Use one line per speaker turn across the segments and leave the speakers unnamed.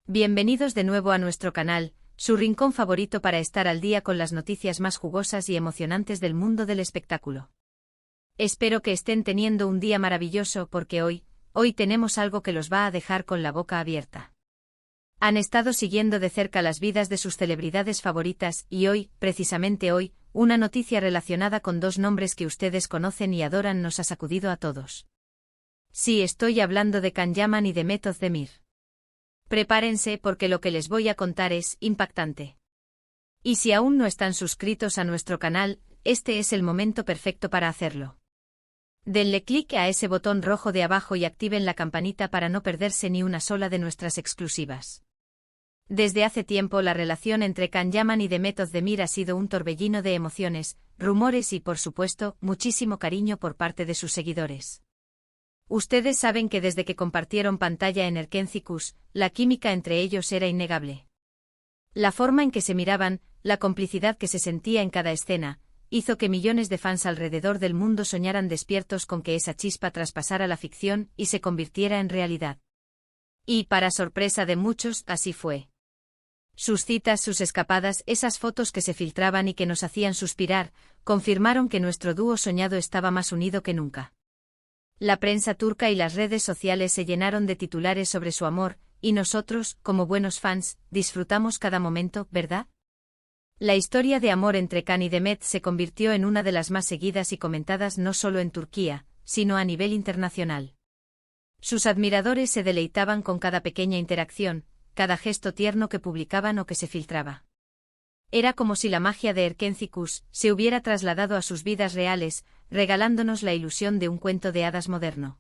Bienvenidos de nuevo a nuestro canal, su rincón favorito para estar al día con las noticias más jugosas y emocionantes del mundo del espectáculo. Espero que estén teniendo un día maravilloso porque hoy tenemos algo que los va a dejar con la boca abierta. Han estado siguiendo de cerca las vidas de sus celebridades favoritas y hoy, precisamente hoy, una noticia relacionada con dos nombres que ustedes conocen y adoran nos ha sacudido a todos. Sí, estoy hablando de Can Yaman y de Mehmet Özdemir. Prepárense porque lo que les voy a contar es impactante. Y si aún no están suscritos a nuestro canal, este es el momento perfecto para hacerlo. Denle clic a ese botón rojo de abajo y activen la campanita para no perderse ni una sola de nuestras exclusivas. Desde hace tiempo la relación entre Can Yaman y Mehmet Özdemir ha sido un torbellino de emociones, rumores y por supuesto, muchísimo cariño por parte de sus seguidores. Ustedes saben que desde que compartieron pantalla en Erkenzikurs, la química entre ellos era innegable. La forma en que se miraban, la complicidad que se sentía en cada escena, hizo que millones de fans alrededor del mundo soñaran despiertos con que esa chispa traspasara la ficción y se convirtiera en realidad. Y, para sorpresa de muchos, así fue. Sus citas, sus escapadas, esas fotos que se filtraban y que nos hacían suspirar, confirmaron que nuestro dúo soñado estaba más unido que nunca. La prensa turca y las redes sociales se llenaron de titulares sobre su amor, y nosotros, como buenos fans, disfrutamos cada momento, ¿verdad? La historia de amor entre Can y Mehmet se convirtió en una de las más seguidas y comentadas no solo en Turquía, sino a nivel internacional. Sus admiradores se deleitaban con cada pequeña interacción, cada gesto tierno que publicaban o que se filtraba. Era como si la magia de Erkenzikurs se hubiera trasladado a sus vidas reales, regalándonos la ilusión de un cuento de hadas moderno.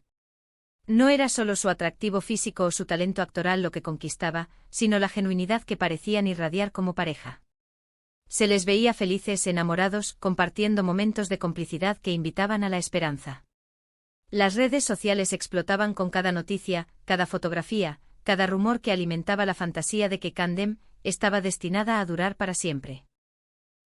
No era solo su atractivo físico o su talento actoral lo que conquistaba, sino la genuinidad que parecían irradiar como pareja. Se les veía felices, enamorados, compartiendo momentos de complicidad que invitaban a la esperanza. Las redes sociales explotaban con cada noticia, cada fotografía, cada rumor que alimentaba la fantasía de que Can estaba destinada a durar para siempre.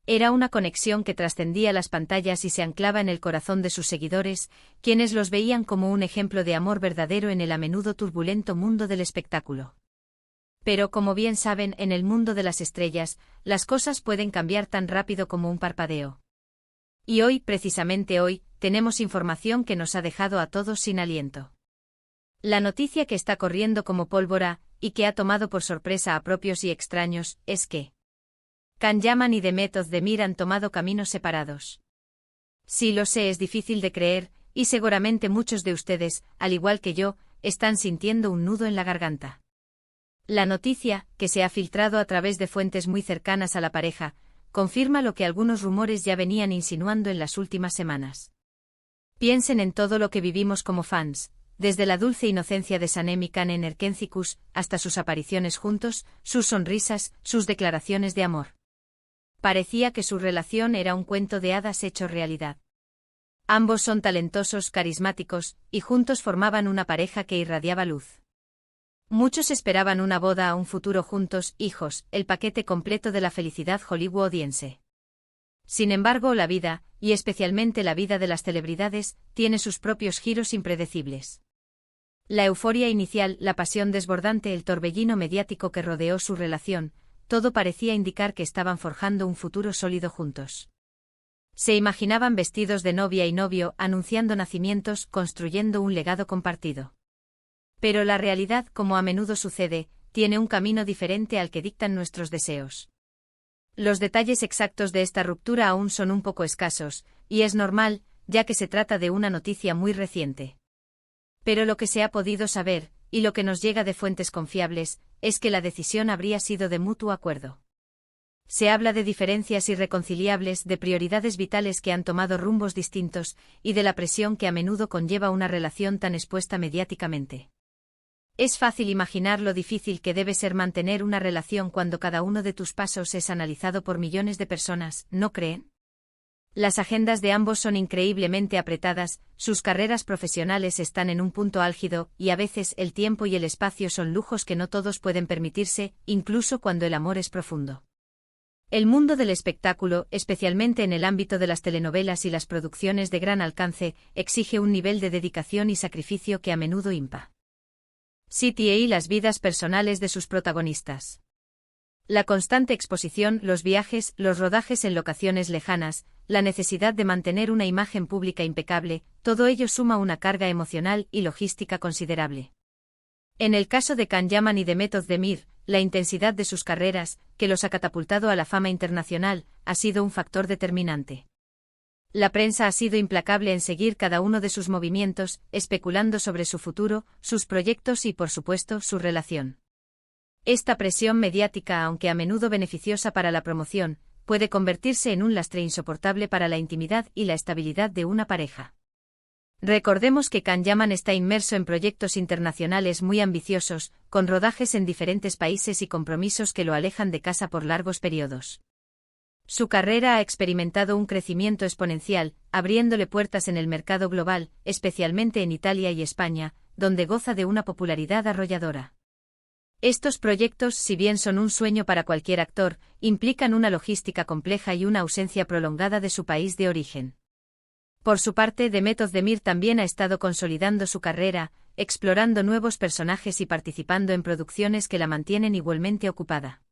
Era una conexión que trascendía las pantallas y se anclaba en el corazón de sus seguidores, quienes los veían como un ejemplo de amor verdadero en el a menudo turbulento mundo del espectáculo. Pero como bien saben, en el mundo de las estrellas, las cosas pueden cambiar tan rápido como un parpadeo. Y hoy, precisamente hoy, tenemos información que nos ha dejado a todos sin aliento. La noticia que está corriendo como pólvora, y que ha tomado por sorpresa a propios y extraños, es que Can Yaman y Mehmet Özdemir han tomado caminos separados. Sí, lo sé, es difícil de creer, y seguramente muchos de ustedes, al igual que yo, están sintiendo un nudo en la garganta. La noticia, que se ha filtrado a través de fuentes muy cercanas a la pareja, confirma lo que algunos rumores ya venían insinuando en las últimas semanas. Piensen en todo lo que vivimos como fans, desde la dulce inocencia de Sanem y Can en Erkenzikurs, hasta sus apariciones juntos, sus sonrisas, sus declaraciones de amor. Parecía que su relación era un cuento de hadas hecho realidad. Ambos son talentosos, carismáticos, y juntos formaban una pareja que irradiaba luz. Muchos esperaban una boda, un futuro juntos, hijos, el paquete completo de la felicidad hollywoodiense. Sin embargo, la vida, y especialmente la vida de las celebridades, tiene sus propios giros impredecibles. La euforia inicial, la pasión desbordante, el torbellino mediático que rodeó su relación, todo parecía indicar que estaban forjando un futuro sólido juntos. Se imaginaban vestidos de novia y novio, anunciando nacimientos, construyendo un legado compartido. Pero la realidad, como a menudo sucede, tiene un camino diferente al que dictan nuestros deseos. Los detalles exactos de esta ruptura aún son un poco escasos, y es normal, ya que se trata de una noticia muy reciente. Pero lo que se ha podido saber, y lo que nos llega de fuentes confiables, es que la decisión habría sido de mutuo acuerdo. Se habla de diferencias irreconciliables, de prioridades vitales que han tomado rumbos distintos, y de la presión que a menudo conlleva una relación tan expuesta mediáticamente. Es fácil imaginar lo difícil que debe ser mantener una relación cuando cada uno de tus pasos es analizado por millones de personas, ¿no creen? Las agendas de ambos son increíblemente apretadas, sus carreras profesionales están en un punto álgido, y a veces el tiempo y el espacio son lujos que no todos pueden permitirse, incluso cuando el amor es profundo. El mundo del espectáculo, especialmente en el ámbito de las telenovelas y las producciones de gran alcance, exige un nivel de dedicación y sacrificio que a menudo impone. City y las vidas personales de sus protagonistas. La constante exposición, los viajes, los rodajes en locaciones lejanas, la necesidad de mantener una imagen pública impecable, todo ello suma una carga emocional y logística considerable. En el caso de Can Yaman y de Method Demir, la intensidad de sus carreras, que los ha catapultado a la fama internacional, ha sido un factor determinante. La prensa ha sido implacable en seguir cada uno de sus movimientos, especulando sobre su futuro, sus proyectos y, por supuesto, su relación. Esta presión mediática, aunque a menudo beneficiosa para la promoción, puede convertirse en un lastre insoportable para la intimidad y la estabilidad de una pareja. Recordemos que Can Yaman está inmerso en proyectos internacionales muy ambiciosos, con rodajes en diferentes países y compromisos que lo alejan de casa por largos periodos. Su carrera ha experimentado un crecimiento exponencial, abriéndole puertas en el mercado global, especialmente en Italia y España, donde goza de una popularidad arrolladora. Estos proyectos, si bien son un sueño para cualquier actor, implican una logística compleja y una ausencia prolongada de su país de origen. Por su parte, Method Demir también ha estado consolidando su carrera, explorando nuevos personajes y participando en producciones que la mantienen igualmente ocupada.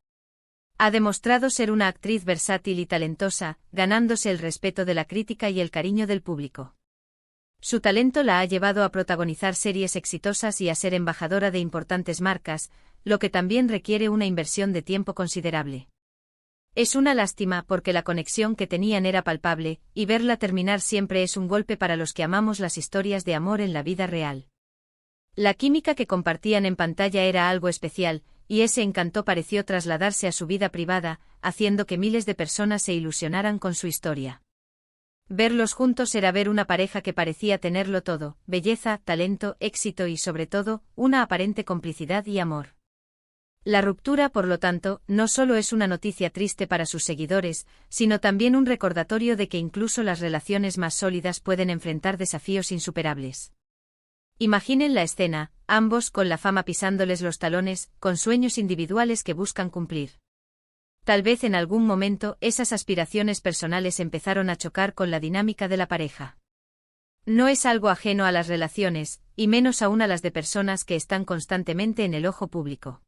Ha demostrado ser una actriz versátil y talentosa, ganándose el respeto de la crítica y el cariño del público. Su talento la ha llevado a protagonizar series exitosas y a ser embajadora de importantes marcas, lo que también requiere una inversión de tiempo considerable. Es una lástima porque la conexión que tenían era palpable, y verla terminar siempre es un golpe para los que amamos las historias de amor en la vida real. La química que compartían en pantalla era algo especial, y ese encanto pareció trasladarse a su vida privada, haciendo que miles de personas se ilusionaran con su historia. Verlos juntos era ver una pareja que parecía tenerlo todo: belleza, talento, éxito y, sobre todo, una aparente complicidad y amor. La ruptura, por lo tanto, no solo es una noticia triste para sus seguidores, sino también un recordatorio de que incluso las relaciones más sólidas pueden enfrentar desafíos insuperables. Imaginen la escena, ambos con la fama pisándoles los talones, con sueños individuales que buscan cumplir. Tal vez en algún momento esas aspiraciones personales empezaron a chocar con la dinámica de la pareja. No es algo ajeno a las relaciones, y menos aún a las de personas que están constantemente en el ojo público.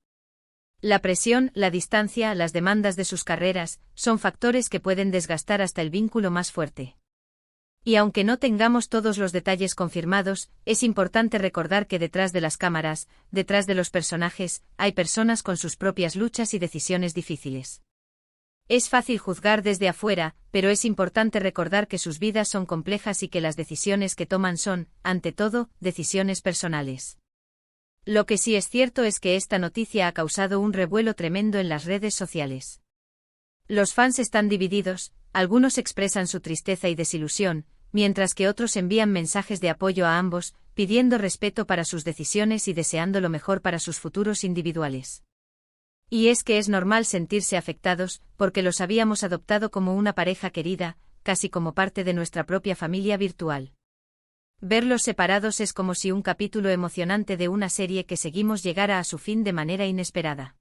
La presión, la distancia, las demandas de sus carreras, son factores que pueden desgastar hasta el vínculo más fuerte. Y aunque no tengamos todos los detalles confirmados, es importante recordar que detrás de las cámaras, detrás de los personajes, hay personas con sus propias luchas y decisiones difíciles. Es fácil juzgar desde afuera, pero es importante recordar que sus vidas son complejas y que las decisiones que toman son, ante todo, decisiones personales. Lo que sí es cierto es que esta noticia ha causado un revuelo tremendo en las redes sociales. Los fans están divididos, algunos expresan su tristeza y desilusión, mientras que otros envían mensajes de apoyo a ambos, pidiendo respeto para sus decisiones y deseando lo mejor para sus futuros individuales. Y es que es normal sentirse afectados, porque los habíamos adoptado como una pareja querida, casi como parte de nuestra propia familia virtual. Verlos separados es como si un capítulo emocionante de una serie que seguimos llegara a su fin de manera inesperada.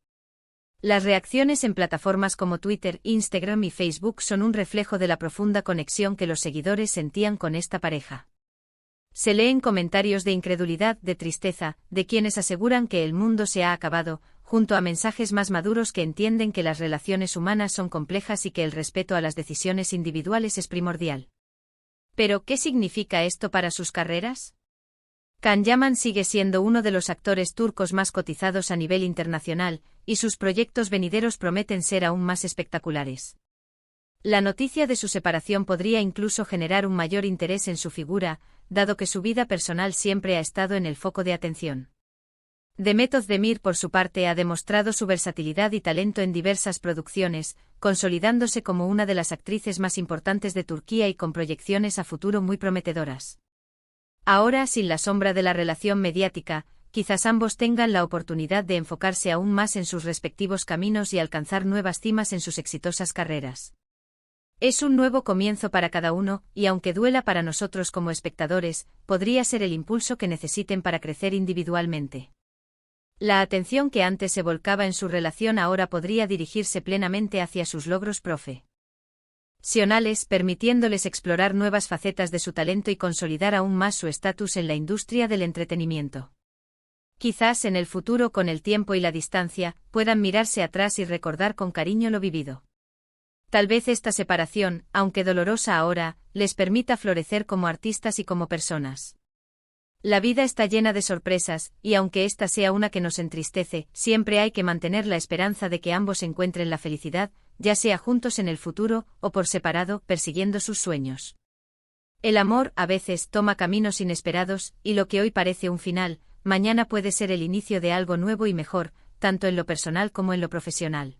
Las reacciones en plataformas como Twitter, Instagram y Facebook son un reflejo de la profunda conexión que los seguidores sentían con esta pareja. Se leen comentarios de incredulidad, de tristeza, de quienes aseguran que el mundo se ha acabado, junto a mensajes más maduros que entienden que las relaciones humanas son complejas y que el respeto a las decisiones individuales es primordial. ¿Pero qué significa esto para sus carreras? Can Yaman sigue siendo uno de los actores turcos más cotizados a nivel internacional, y sus proyectos venideros prometen ser aún más espectaculares. La noticia de su separación podría incluso generar un mayor interés en su figura, dado que su vida personal siempre ha estado en el foco de atención. Method Demir, por su parte, ha demostrado su versatilidad y talento en diversas producciones, consolidándose como una de las actrices más importantes de Turquía y con proyecciones a futuro muy prometedoras. Ahora, sin la sombra de la relación mediática, quizás ambos tengan la oportunidad de enfocarse aún más en sus respectivos caminos y alcanzar nuevas cimas en sus exitosas carreras. Es un nuevo comienzo para cada uno, y aunque duela para nosotros como espectadores, podría ser el impulso que necesiten para crecer individualmente. La atención que antes se volcaba en su relación ahora podría dirigirse plenamente hacia sus logros profesionales, permitiéndoles explorar nuevas facetas de su talento y consolidar aún más su estatus en la industria del entretenimiento. Quizás en el futuro, con el tiempo y la distancia, puedan mirarse atrás y recordar con cariño lo vivido. Tal vez esta separación, aunque dolorosa ahora, les permita florecer como artistas y como personas. La vida está llena de sorpresas, y aunque esta sea una que nos entristece, siempre hay que mantener la esperanza de que ambos encuentren la felicidad, ya sea juntos en el futuro, o por separado, persiguiendo sus sueños. El amor, a veces, toma caminos inesperados, y lo que hoy parece un final, mañana puede ser el inicio de algo nuevo y mejor, tanto en lo personal como en lo profesional.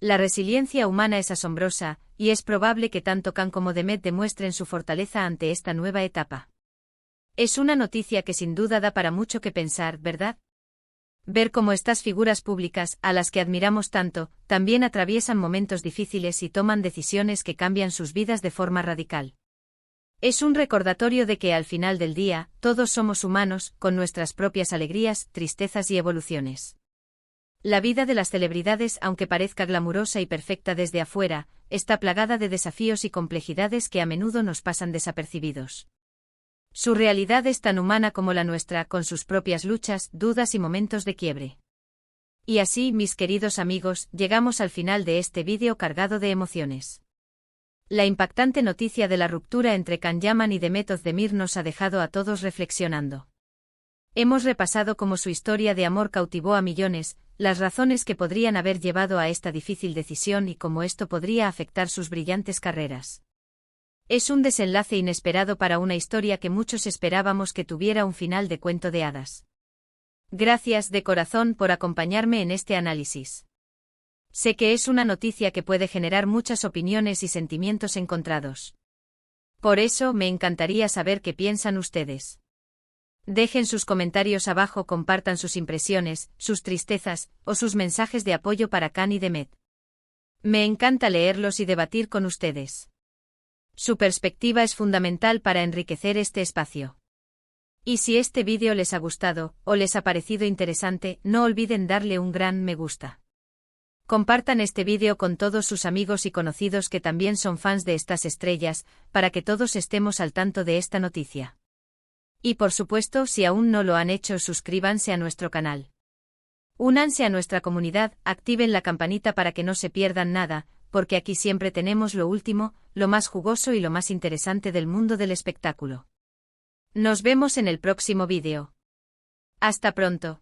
La resiliencia humana es asombrosa, y es probable que tanto Can como Demet demuestren su fortaleza ante esta nueva etapa. Es una noticia que sin duda da para mucho que pensar, ¿verdad? Ver cómo estas figuras públicas, a las que admiramos tanto, también atraviesan momentos difíciles y toman decisiones que cambian sus vidas de forma radical. Es un recordatorio de que al final del día, todos somos humanos, con nuestras propias alegrías, tristezas y evoluciones. La vida de las celebridades, aunque parezca glamurosa y perfecta desde afuera, está plagada de desafíos y complejidades que a menudo nos pasan desapercibidos. Su realidad es tan humana como la nuestra, con sus propias luchas, dudas y momentos de quiebre. Y así, mis queridos amigos, llegamos al final de este vídeo cargado de emociones. La impactante noticia de la ruptura entre Can Yaman y Demet Özdemir nos ha dejado a todos reflexionando. Hemos repasado cómo su historia de amor cautivó a millones, las razones que podrían haber llevado a esta difícil decisión y cómo esto podría afectar sus brillantes carreras. Es un desenlace inesperado para una historia que muchos esperábamos que tuviera un final de cuento de hadas. Gracias de corazón por acompañarme en este análisis. Sé que es una noticia que puede generar muchas opiniones y sentimientos encontrados. Por eso me encantaría saber qué piensan ustedes. Dejen sus comentarios abajo, compartan sus impresiones, sus tristezas, o sus mensajes de apoyo para Can y Demet. Me encanta leerlos y debatir con ustedes. Su perspectiva es fundamental para enriquecer este espacio. Y si este vídeo les ha gustado, o les ha parecido interesante, no olviden darle un gran me gusta. Compartan este vídeo con todos sus amigos y conocidos que también son fans de estas estrellas, para que todos estemos al tanto de esta noticia. Y por supuesto, si aún no lo han hecho, suscríbanse a nuestro canal. Únanse a nuestra comunidad, activen la campanita para que no se pierdan nada, porque aquí siempre tenemos lo último, lo más jugoso y lo más interesante del mundo del espectáculo. Nos vemos en el próximo vídeo. Hasta pronto.